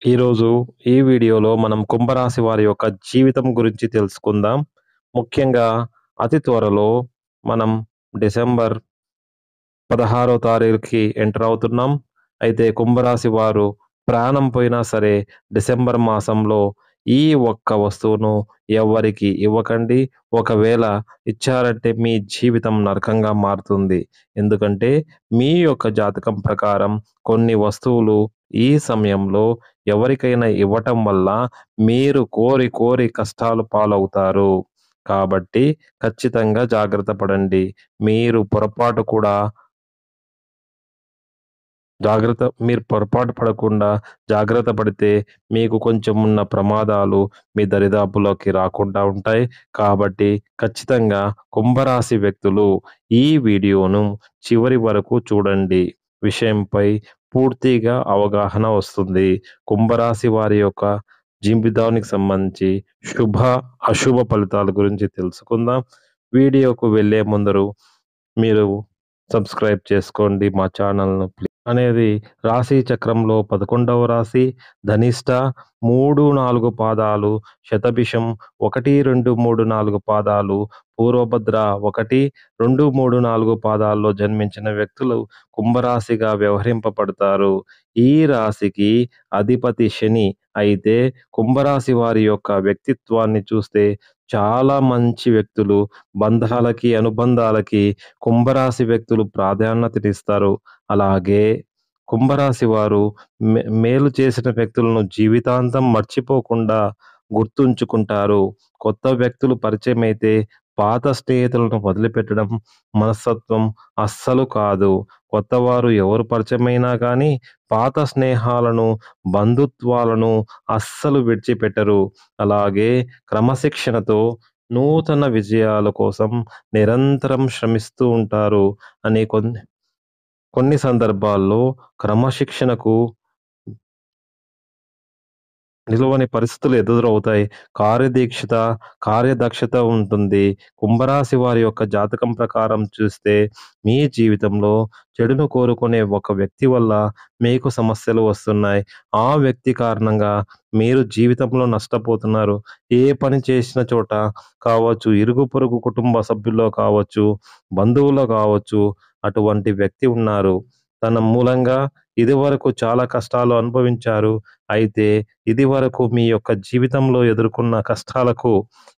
ఈరోజు ఈ వీడియోలో మనం కుంభరాశి వారి యొక్క జీవితం గురించి తెలుసుకుందాం. ముఖ్యంగా అతి త్వరలో మనం డిసెంబర్ 16వ తారీఖుకి ఎంటర్ అవుతున్నాం. అయితే కుంభరాశి వారు ప్రాణం పోయినా సరే డిసెంబర్ మాసంలో ఈ ఒక్క వస్తువును ఎవ్వరికీ ఇవ్వకండి. ఒకవేళ ఇచ్చారంటే మీ జీవితం నరకంగా మారుతుంది. ఎందుకంటే మీ యొక్క జాతకం ప్రకారం కొన్ని వస్తువులు ఈ సమయంలో ఎవరికైనా ఇవ్వటం వల్ల మీరు కోరి కోరి కష్టాలు పాలవుతారు. కాబట్టి ఖచ్చితంగా జాగ్రత్త పడండి. మీరు పొరపాటు కూడా మీరు పొరపాటు పడకుండా జాగ్రత్త పడితే మీకు కొంచెం ఉన్న ప్రమాదాలు మీ దరిదాపులోకి రాకుండా ఉంటాయి. కాబట్టి ఖచ్చితంగా కుంభరాశి వ్యక్తులు ఈ వీడియోను చివరి వరకు చూడండి. విషయంపై పూర్తిగా అవగాహన వస్తుంది. కుంభరాశి వారి యొక్క జీవితానికి సంబంధించి శుభ, అశుభ ఫలితాల గురించి తెలుసుకుందాం. వీడియోకు వెళ్ళే ముందరు మీరు సబ్స్క్రైబ్ చేసుకోండి మా ఛానల్‌ను అనేది రాశి చక్రంలో 11వ రాశి ధనిష్ట 3, 4 పాదాలు, శతభిషం 1, 2, 3, 4 పాదాలు, పూర్వభద్ర 1, 2, 3, 4 పాదాల్లో జన్మించిన వ్యక్తులు కుంభరాశిగా వ్యవహరింపబడతారు. ఈ రాశికి అధిపతి శని అయితే కుంభరాశి వారి యొక్క వ్యక్తిత్వాన్ని చూస్తే చాలా మంచి వ్యక్తులు. బంధాలకి, అనుబంధాలకి కుంభరాశి వ్యక్తులు ప్రాధాన్యతనిస్తారు. అలాగే కుంభరాశి వారు మేలు చేసిన వ్యక్తులను జీవితాంతం మర్చిపోకుండా గుర్తుంచుకుంటారు. కొత్త వ్యక్తులు పరిచయమైతే పాత స్నేహితులను వదిలిపెట్టడం మనస్తత్వం అస్సలు కాదు. కొత్తవారు ఎవరు పరిచయమైనా కానీ పాత స్నేహాలను, బంధుత్వాలను అస్సలు విడిచిపెట్టరు. అలాగే క్రమశిక్షణతో నూతన విజయాల కోసం నిరంతరం శ్రమిస్తూ ఉంటారు అని కొన్ని కొన్ని సందర్భాల్లో క్రమశిక్షణకు నిలువని పరిస్థితులు ఎదురవుతాయి. కార్యదక్షత ఉంటుంది. కుంభరాశి వారి యొక్క జాతకం ప్రకారం చూస్తే మీ జీవితంలో చెడును కోరుకునే ఒక వ్యక్తి వల్ల మీకు సమస్యలు వస్తున్నాయి. ఆ వ్యక్తి కారణంగా మీరు జీవితంలో నష్టపోతున్నారు. ఏ పని చేసిన చోట కావచ్చు, ఇరుగు పొరుగు కుటుంబ సభ్యుల్లో కావచ్చు, బంధువుల్లో కావచ్చు, అటువంటి వ్యక్తి ఉన్నారు. తన మూలంగా ఇదివరకు చాలా కష్టాలు అనుభవించారు. అయితే ఇదివరకు మీ యొక్క జీవితంలో ఎదుర్కొన్న కష్టాలకు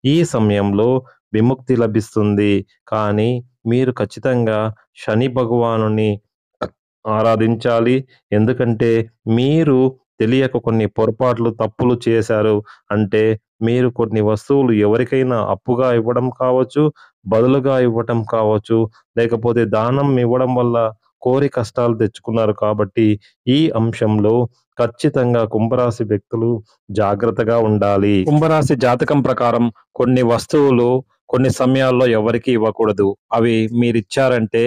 ఈ సమయంలో విముక్తి లభిస్తుంది. కానీ మీరు ఖచ్చితంగా శని భగవానుని ఆరాధించాలి. ఎందుకంటే మీరు తెలియక కొన్ని పొరపాట్లు, తప్పులు చేశారు అంటే మీరు కొన్ని వస్తువులు ఎవరికైనా అప్పుగా ఇవ్వడం కావచ్చు, బదులుగా ఇవ్వటం కావచ్చు, లేకపోతే దానం ఇవ్వడం వల్ల కోరి కష్టాలు తెచ్చుకున్నారు కాబట్టి ఈ అంశంలో ఖచ్చితంగా కుంభరాశి వ్యక్తులు జాగ్రత్తగా ఉండాలి. కుంభరాశి జాతకం ప్రకారం కొన్ని వస్తువులు కొన్ని సమయాల్లో ఎవరికీ ఇవ్వకూడదు. అవి మీరిచ్చారంటే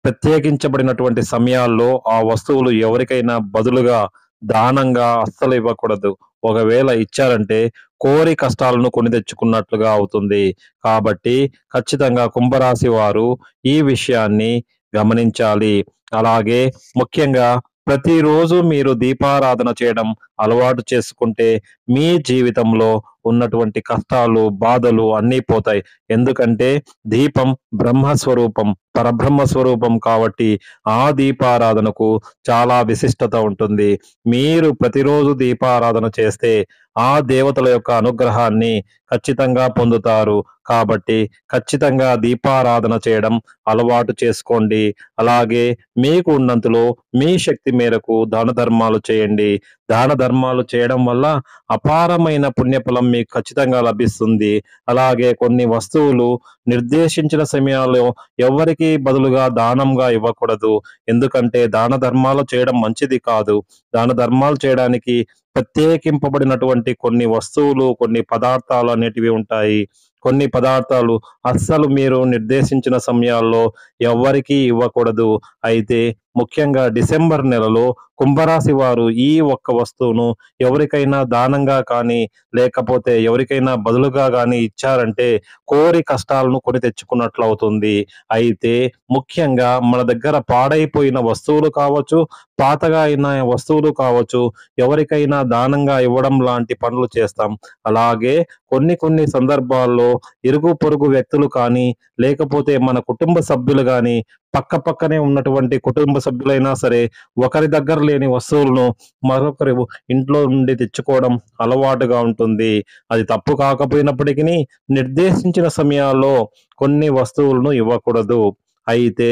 ప్రత్యేకించబడినటువంటి సమయాల్లో ఆ వస్తువులు ఎవరికైనా బదులుగా దానంగా అస్సలు ఇవ్వకూడదు. ఒకవేళ ఇచ్చారంటే కోరి కష్టాలను కొని తెచ్చుకున్నట్లుగా అవుతుంది. కాబట్టి ఖచ్చితంగా కుంభరాశి వారు ఈ విషయాన్ని గమనించాలి. అలాగే ముఖ్యంగా ప్రతిరోజు మీరు దీపారాధన చేయడం అలవాటు చేసుకుంటే మీ జీవితంలో ఉన్నటువంటి కష్టాలు, బాధలు అన్నీ పోతాయి. ఎందుకంటే దీపం బ్రహ్మస్వరూపం, పరబ్రహ్మ స్వరూపం కాబట్టి ఆ దీపారాధనకు చాలా విశిష్టత ఉంటుంది. మీరు ప్రతిరోజు దీపారాధన చేస్తే ఆ దేవతల యొక్క అనుగ్రహాన్ని ఖచ్చితంగా పొందుతారు. కాబట్టి ఖచ్చితంగా దీపారాధన చేయడం అలవాటు చేసుకోండి. అలాగే మీకు ఉన్నంతలో మీ శక్తి మేరకు దాన ధర్మాలు చేయండి. దాన ధర్మాలు చేయడం వల్ల అపారమైన పుణ్యఫలం మీకు ఖచ్చితంగా లభిస్తుంది. అలాగే కొన్ని వస్తువులు నిర్దేశించిన సమయాల్లో ఎవ్వరికీ బదులుగా దానంగా ఇవ్వకూడదు. ఎందుకంటే దాన ధర్మాలు చేయడం మంచిది కాదు. దాన ధర్మాలు చేయడానికి ప్రత్యేకింపబడినటువంటి కొన్ని వస్తువులు, కొన్ని పదార్థాలు అనేటివి ఉంటాయి. కొన్ని పదార్థాలు అస్సలు మీరు నిర్దేశించిన సమయాల్లో ఎవ్వరికీ ఇవ్వకూడదు. అయితే ముఖ్యంగా డిసెంబర్ నెలలో కుంభరాశి వారు ఈ ఒక్క వస్తువును ఎవరికైనా దానంగా కానీ, లేకపోతే ఎవరికైనా బదులుగా గానీ ఇచ్చారంటే కోరి కష్టాలను కొని తెచ్చుకున్నట్లవుతుంది. అయితే ముఖ్యంగా మన దగ్గర పాడైపోయిన వస్తువులు కావచ్చు, పాతగా అయిన వస్తువులు కావచ్చు, ఎవరికైనా దానంగా ఇవ్వడం లాంటి పనులు చేస్తాం. అలాగే కొన్ని సందర్భాల్లో ఇరుగు పొరుగు వ్యక్తులు కానీ, లేకపోతే మన కుటుంబ సభ్యులు గానీ, పక్కపక్కనే ఉన్నటువంటి కుటుంబ సభ్యులైనా సరే, ఒకరి దగ్గర లేని వస్తువులను మరొకరు ఇంట్లో నుండి తెచ్చుకోవడం అలవాటుగా ఉంటుంది. అది తప్పు కాకపోయినప్పటికిని నిర్దేశించిన సమయాల్లో కొన్ని వస్తువులను ఇవ్వకూడదు. అయితే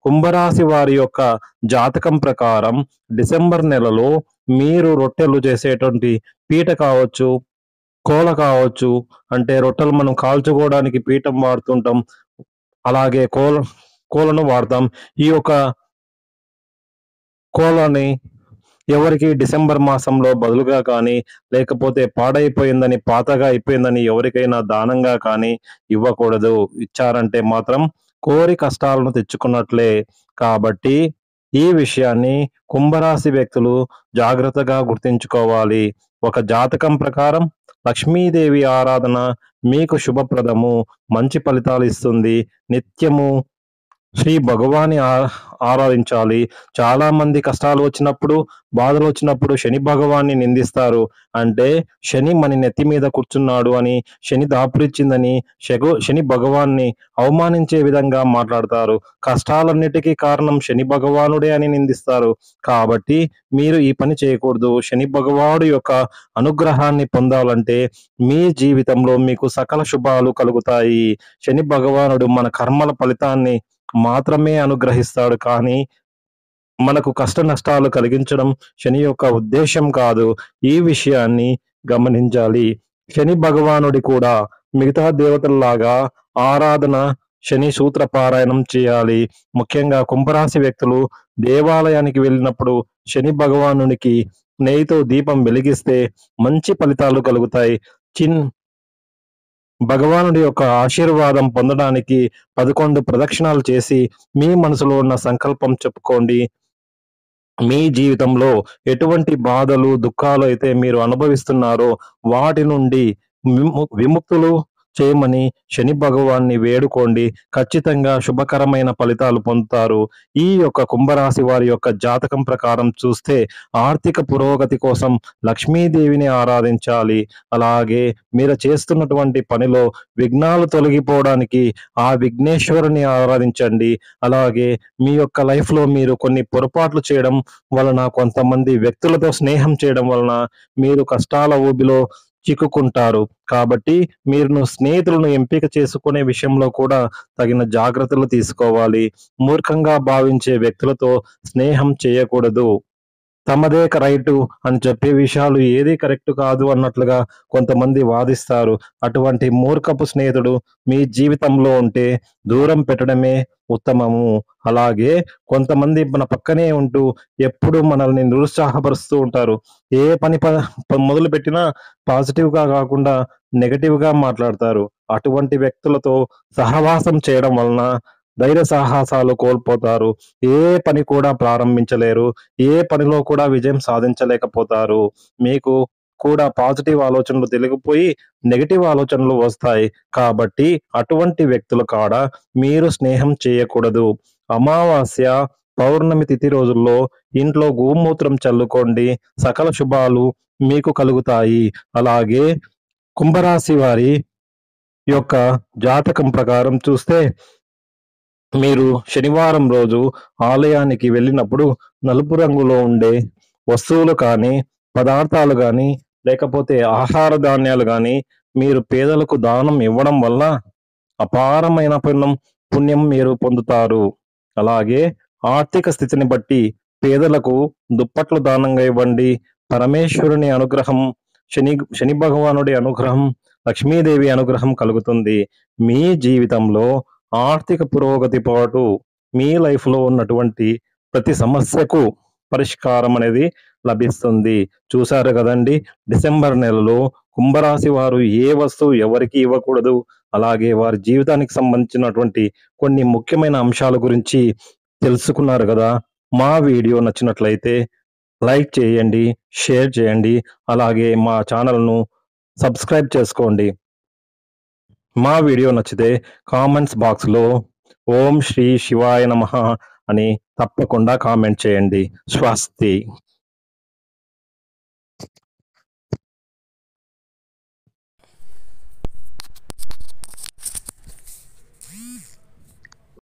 కుంభరాశి వారి యొక్క జాతకం ప్రకారం డిసెంబర్ నెలలో మీరు రొట్టెలు చేసేటువంటి పీట కావచ్చు, కోల కావచ్చు, అంటే రొట్టెలు మనం కాల్చుకోవడానికి పీఠం వాడుతుంటాం. అలాగే కోలను వాడతాం. ఈ యొక్క కోలని ఎవరికీ డిసెంబర్ మాసంలో బదులుగా కానీ, లేకపోతే పాడైపోయిందని, పాతగా అయిపోయిందని ఎవరికైనా దానంగా కానీ ఇవ్వకూడదు. ఇచ్చారంటే మాత్రం కోరి కష్టాలను తెచ్చుకున్నట్లే. కాబట్టి ఈ విషయాన్ని కుంభరాశి వ్యక్తులు జాగ్రత్తగా గుర్తుంచుకోవాలి. ఒక జాతకం ప్రకారం లక్ష్మీదేవి ఆరాధన మీకు శుభప్రదము, మంచి ఫలితాలు ఇస్తుంది. నిత్యము శ్రీ భగవాన్ని ఆరాధించాలి. చాలామంది కష్టాలు వచ్చినప్పుడు, బాధలు వచ్చినప్పుడు శని భగవాన్ని నిందిస్తారు. అంటే శని మన నెత్తి మీద కూర్చున్నాడు అని, శని దాపురిచ్చిందని శని భగవాన్ని అవమానించే విధంగా మాట్లాడతారు. కష్టాలన్నిటికీ కారణం శని భగవానుడే అని నిందిస్తారు. కాబట్టి మీరు ఈ పని చేయకూడదు. శని భగవానుడి యొక్క అనుగ్రహాన్ని పొందాలంటే మీ జీవితంలో మీకు సకల శుభాలు కలుగుతాయి. శని భగవానుడు మన కర్మల ఫలితాన్ని మాత్రమే అనుగ్రహిస్తాడు కానీ మనకు కష్ట నష్టాలు కలిగించడం శని యొక్క ఉద్దేశం కాదు. ఈ విషయాన్ని గమనించాలి. శని భగవానుడి కూడా మిగతా దేవతల్లాగా ఆరాధన, శని సూత్ర పారాయణం చేయాలి. ముఖ్యంగా కుంభరాశి వ్యక్తులు దేవాలయానికి వెళ్ళినప్పుడు శని భగవానునికి నెయ్యితో దీపం వెలిగిస్తే మంచి ఫలితాలు కలుగుతాయి. భగవానుడి యొక్క ఆశీర్వాదం పొందడానికి 11 ప్రదక్షిణాలు చేసి మీ మనసులో ఉన్న సంకల్పం చెప్పుకోండి. మీ జీవితంలో ఎటువంటి బాధలు, దుఃఖాలు అయితే మీరు అనుభవిస్తున్నారో వాటి నుండి విముక్తులు చేయమని శని భగవాన్ని వేడుకోండి. ఖచ్చితంగా శుభకరమైన ఫలితాలు పొందుతారు. ఈ యొక్క కుంభరాశి వారి యొక్క జాతకం ప్రకారం చూస్తే ఆర్థిక పురోగతి కోసం లక్ష్మీదేవిని ఆరాధించాలి. అలాగే మీరు చేస్తున్నటువంటి పనిలో విఘ్నాలు తొలగిపోవడానికి ఆ విఘ్నేశ్వరుని ఆరాధించండి. అలాగే మీ యొక్క లైఫ్‌లో మీరు కొన్ని పొరపాట్లు చేయడం వలన, కొంతమంది వ్యక్తులతో స్నేహం చేయడం వలన మీరు కష్టాల ఊబిలో చిక్కుకుంటారు. కాబట్టి మీరు స్నేహితులను ఎంపిక చేసుకునే విషయంలో కూడా తగిన జాగ్రత్తలు తీసుకోవాలి. మూర్ఖంగా భావించే వ్యక్తులతో స్నేహం చేయకూడదు. తమదే రైటు అని చెప్పే విషయాలు ఏది కరెక్ట్ కాదు అన్నట్లుగా కొంతమంది వాదిస్తారు. అటువంటి మూర్ఖపు స్నేహితుడు మీ జీవితంలో ఉంటే దూరం పెట్టడమే ఉత్తమము. అలాగే కొంతమంది మన పక్కనే ఉంటూ ఎప్పుడు మనల్ని నిరుత్సాహపరుస్తూ ఉంటారు. ఏ పని మొదలుపెట్టినా పాజిటివ్‌గా కాకుండా నెగెటివ్‌గా మాట్లాడతారు. అటువంటి వ్యక్తులతో సహవాసం చేయడం వలన ధైర్య సాహసాలు కోల్పోతారు. ఏ పని కూడా ప్రారంభించలేరు. ఏ పనిలో కూడా విజయం సాధించలేకపోతారు. మీకు కూడా పాజిటివ్ ఆలోచనలు తొలగిపోయి నెగెటివ్ ఆలోచనలు వస్తాయి. కాబట్టి అటువంటి వ్యక్తుల కాడ మీరు స్నేహం చేయకూడదు. అమావాస్య, పౌర్ణమి తిథి రోజుల్లో ఇంట్లో గోమూత్రం చల్లుకోండి. సకల శుభాలు మీకు కలుగుతాయి. అలాగే కుంభరాశి వారి యొక్క జాతకం ప్రకారం చూస్తే మీరు శనివారం రోజు ఆలయానికి వెళ్ళినప్పుడు నలుపు రంగులో ఉండే వస్తువులు కానీ, పదార్థాలు గానీ, లేకపోతే ఆహార ధాన్యాలు గానీ మీరు పేదలకు దానం ఇవ్వడం వల్ల అపారమైన పుణ్యం మీరు పొందుతారు. అలాగే ఆర్థిక స్థితిని బట్టి పేదలకు దుప్పట్లు దానంగా ఇవ్వండి. పరమేశ్వరుని అనుగ్రహం, శని భగవానుడి అనుగ్రహం, లక్ష్మీదేవి అనుగ్రహం కలుగుతుంది. మీ జీవితంలో ఆర్థిక పురోగతి పాటు మీ లైఫ్‌లో ఉన్నటువంటి ప్రతి సమస్యకు పరిష్కారం అనేది లభిస్తుంది. చూసారు కదండీ! డిసెంబర్ నెలలో కుంభరాశి వారు ఏ వస్తువు ఎవరికీ ఇవ్వకూడదు. అలాగే వారి జీవితానికి సంబంధించినటువంటి కొన్ని ముఖ్యమైన అంశాల గురించి తెలుసుకున్నారు కదా. మా వీడియో నచ్చినట్లయితే లైక్ చేయండి, షేర్ చేయండి, అలాగే మా ఛానల్‌ను సబ్స్క్రైబ్ చేసుకోండి. మా వీడియో నచ్చితే కామెంట్స్ బాక్స్‌లో ఓం శ్రీ శివాయ నమః అని తప్పకుండా కామెంట్ చేయండి. స్వస్తి.